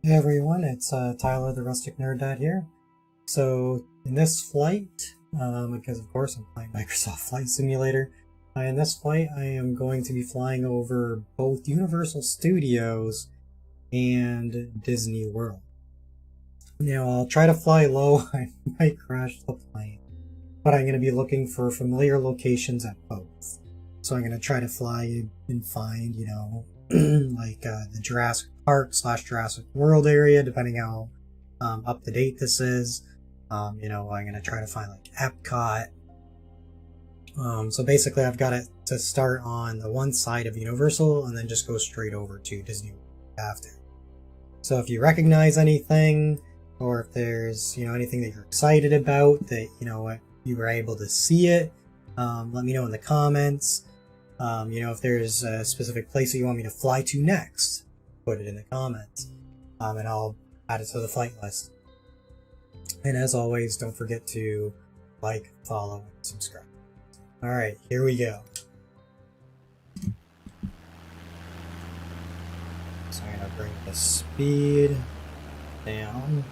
Hey everyone, it's Tyler the Rustic Nerd Dad here. So in this flight, because of course I'm playing Microsoft Flight Simulator, in this flight I am going to be flying over both Universal Studios and Disney World. Now I'll try to fly low, I might crash the plane, but I'm going to be looking for familiar locations at both. So I'm going to try to fly and find, like the Jurassic Park / Jurassic World area, depending how up to date this is. I'm going to try to find like Epcot. So basically, I've got it to start on the one side of Universal and then just go straight over to Disney World after. So if you recognize anything, or if there's anything that you're excited about that you were able to see it, let me know in the comments. If there's a specific place that you want me to fly to next, put it in the comments, and I'll add it to the flight list. And as always, don't forget to like, follow, and subscribe. Alright, here we go. So I'm going to bring the speed down.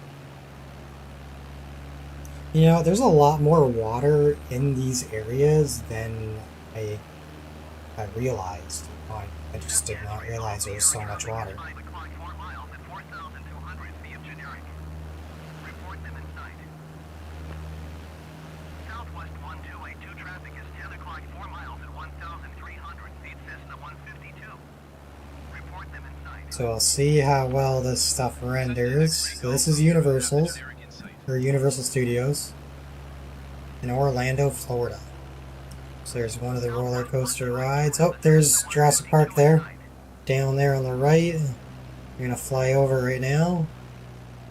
There's a lot more water in these areas than I realized. I just did not realize there was so much water. So I'll see how well this stuff renders. So this is Universal Studios in Orlando, Florida. So there's one of the roller coaster rides. Oh, there's Jurassic Park there. Down there on the right. I'm gonna fly over right now.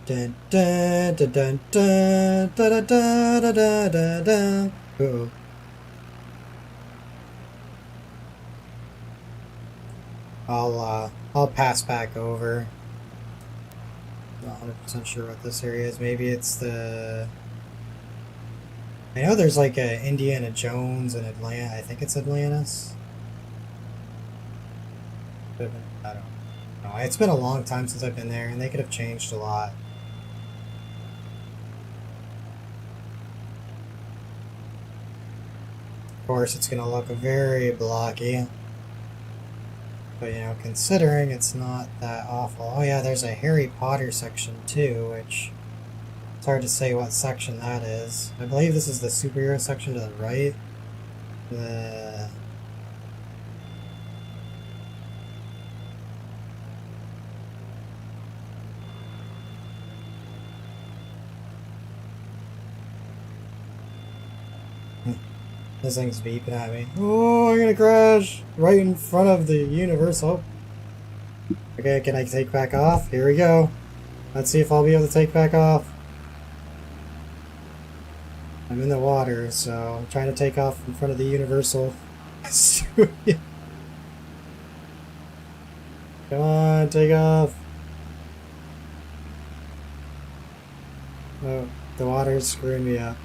Dun dun dun dun dun dun dun dun dun dun dun. Uh-oh. I'll pass back over. Not 100% sure what this area is. Maybe it's the... I know there's like a Indiana Jones in Atlanta. I think it's Atlantis. I don't know. It's been a long time since I've been there, and they could have changed a lot. Of course, it's going to look very blocky. But, considering it's not that awful. Oh yeah, there's a Harry Potter section too, which... It's hard to say what section that is. I believe this is the superhero section to the right. This thing's beeping at me. Oh, I'm gonna crash! Right in front of the Universal. Okay, can I take back off? Here we go. Let's see if I'll be able to take back off. I'm in the water, so I'm trying to take off in front of the Universal. Come on, take off. Oh, the water's screwing me up.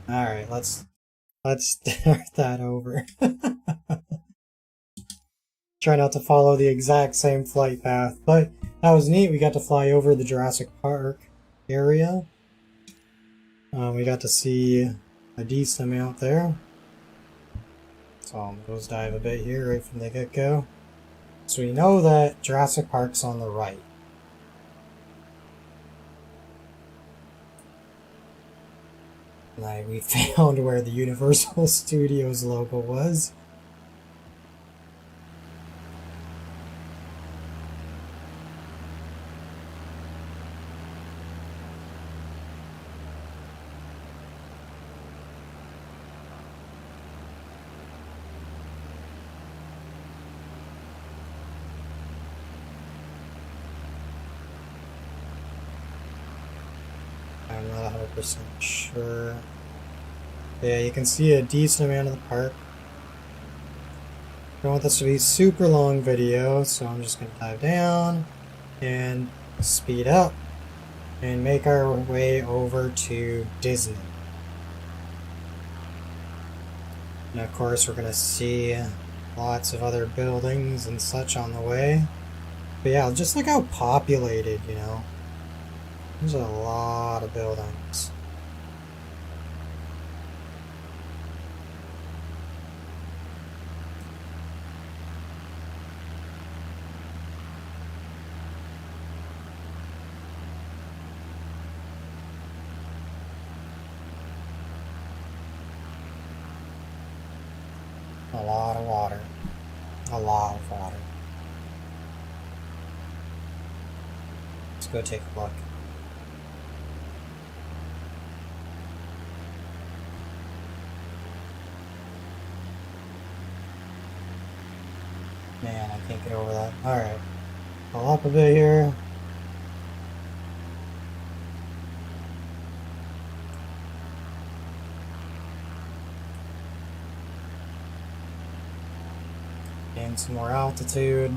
Alright, let's start that over. Try not to follow the exact same flight path, but that was neat. We got to fly over the Jurassic Park area. We got to see a decent amount there. So I'll nose dive a bit here right from the get-go. So we know that Jurassic Park's on the right. We found where the Universal Studios logo was. I'm not 100% sure. Yeah, you can see a decent amount of the park. I don't want this to be a super long video, so I'm just going to dive down and speed up and make our way over to Disney. And of course we're going to see Lots of other buildings and such on the way. But yeah, just look how populated, you know. There's a lot of buildings. A lot of water. A lot of water. Let's go take a look. Man, I can't get over that. Alright. Pull up a bit here. Gain some more altitude.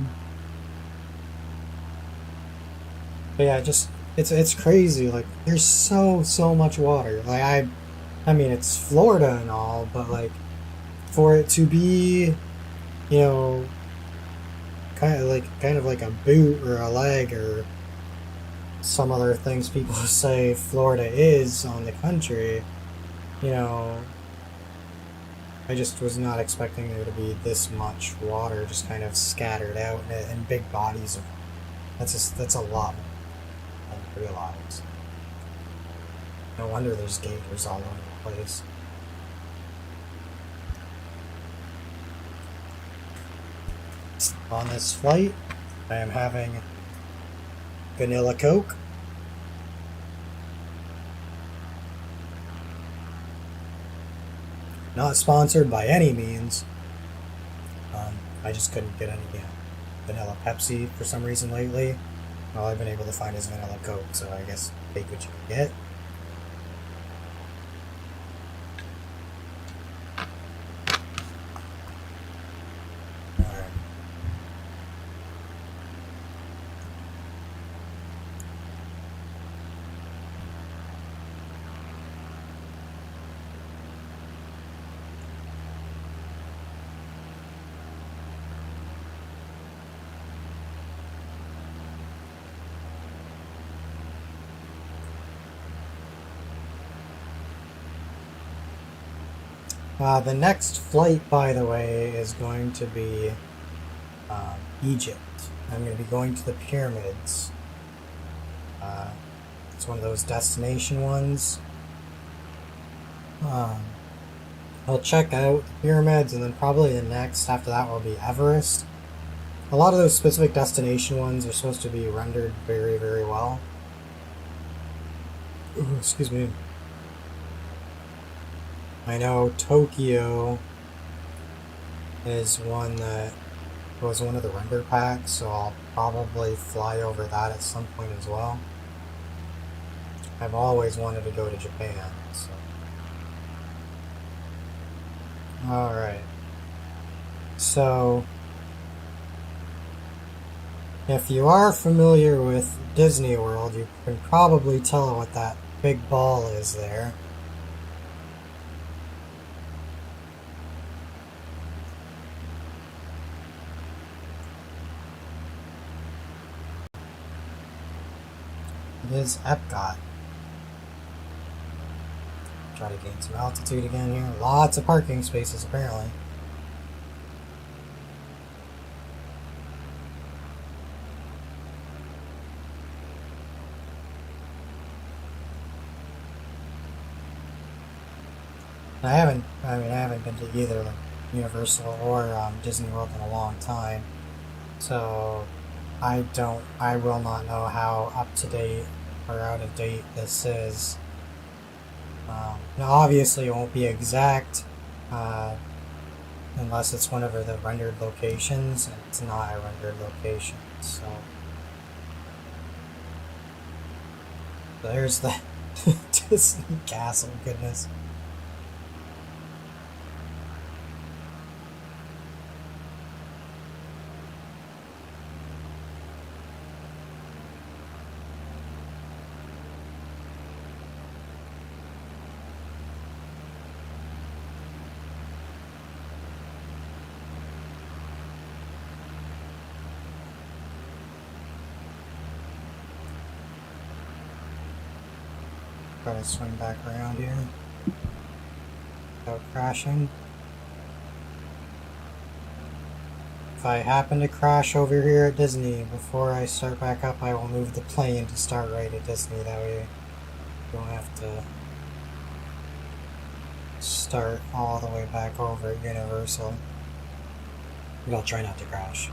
But yeah, just it's crazy. Like there's so much water. Like I mean it's Florida and all, but like for it to be, you know, kind of like a boot or a leg or some other things people say Florida is on the country, you know, I just was not expecting there to be this much water just kind of scattered out in big bodies of. That's a lot than I realized. No wonder there's gators all over the place. On this flight, I am having vanilla Coke. Not sponsored by any means. I just couldn't get any vanilla Pepsi for some reason lately. All I've been able to find is vanilla Coke, so I guess take what you can get. The next flight, by the way, is going to be Egypt. I'm going to be going to the pyramids. It's one of those destination ones. I'll check out the pyramids, and then probably the next after that will be Everest. A lot of those specific destination ones are supposed to be rendered very, very well. Ooh, excuse me. I know Tokyo is one that was one of the render packs, so I'll probably fly over that at some point as well. I've always wanted to go to Japan, so. Alright. So, if you are familiar with Disney World, you can probably tell what that big ball is there. It is Epcot. Try to gain some altitude again here. Lots of parking spaces apparently. I haven't been to either like Universal or Disney World in a long time, so I will not know how up to date or out of date this is. Now obviously it won't be exact unless it's one of the rendered locations, and it's not a rendered location, so there's the Disney Castle, goodness. try to swing back around here without crashing. If I happen to crash over here at Disney before I start back up, I will move the plane to start right at Disney. That way you don't have to start all the way back over at Universal. But I'll try not to crash.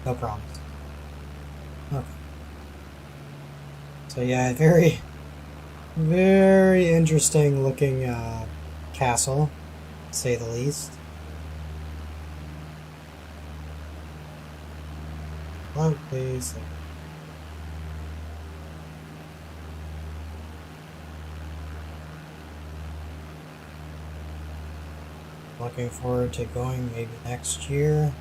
No problems. Okay. So yeah, very interesting looking castle, to say the least. Hello, please. Looking forward to going maybe next year.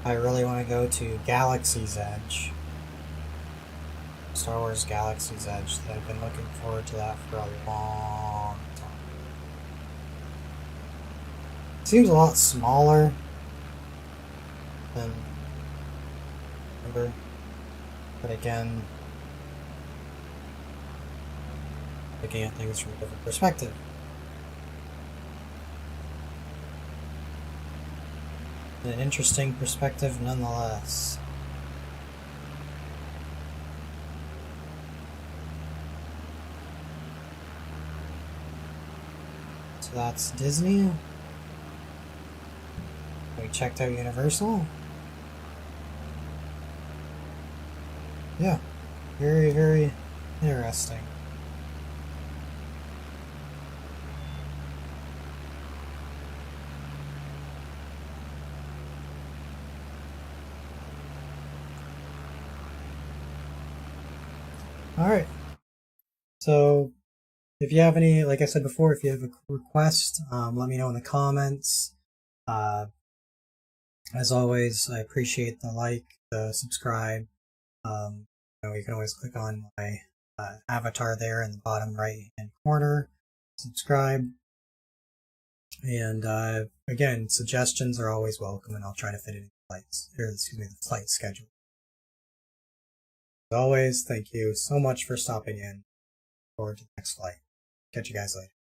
I really want to go to Galaxy's Edge. Star Wars Galaxy's Edge. I've been looking forward to that for a long time. Seems a lot smaller than remember, but again, looking at things from a different perspective. An interesting perspective nonetheless. So that's Disney. We checked out Universal. Yeah, very interesting. Alright, so if you have any, like I said before, if you have a request, let me know in the comments. As always, I appreciate the like, the subscribe. You can always click on my avatar there in the bottom right hand corner, subscribe. And again, suggestions are always welcome, and I'll try to fit it in the flight schedule. As always, thank you so much for stopping in. Look forward to the next flight. Catch you guys later.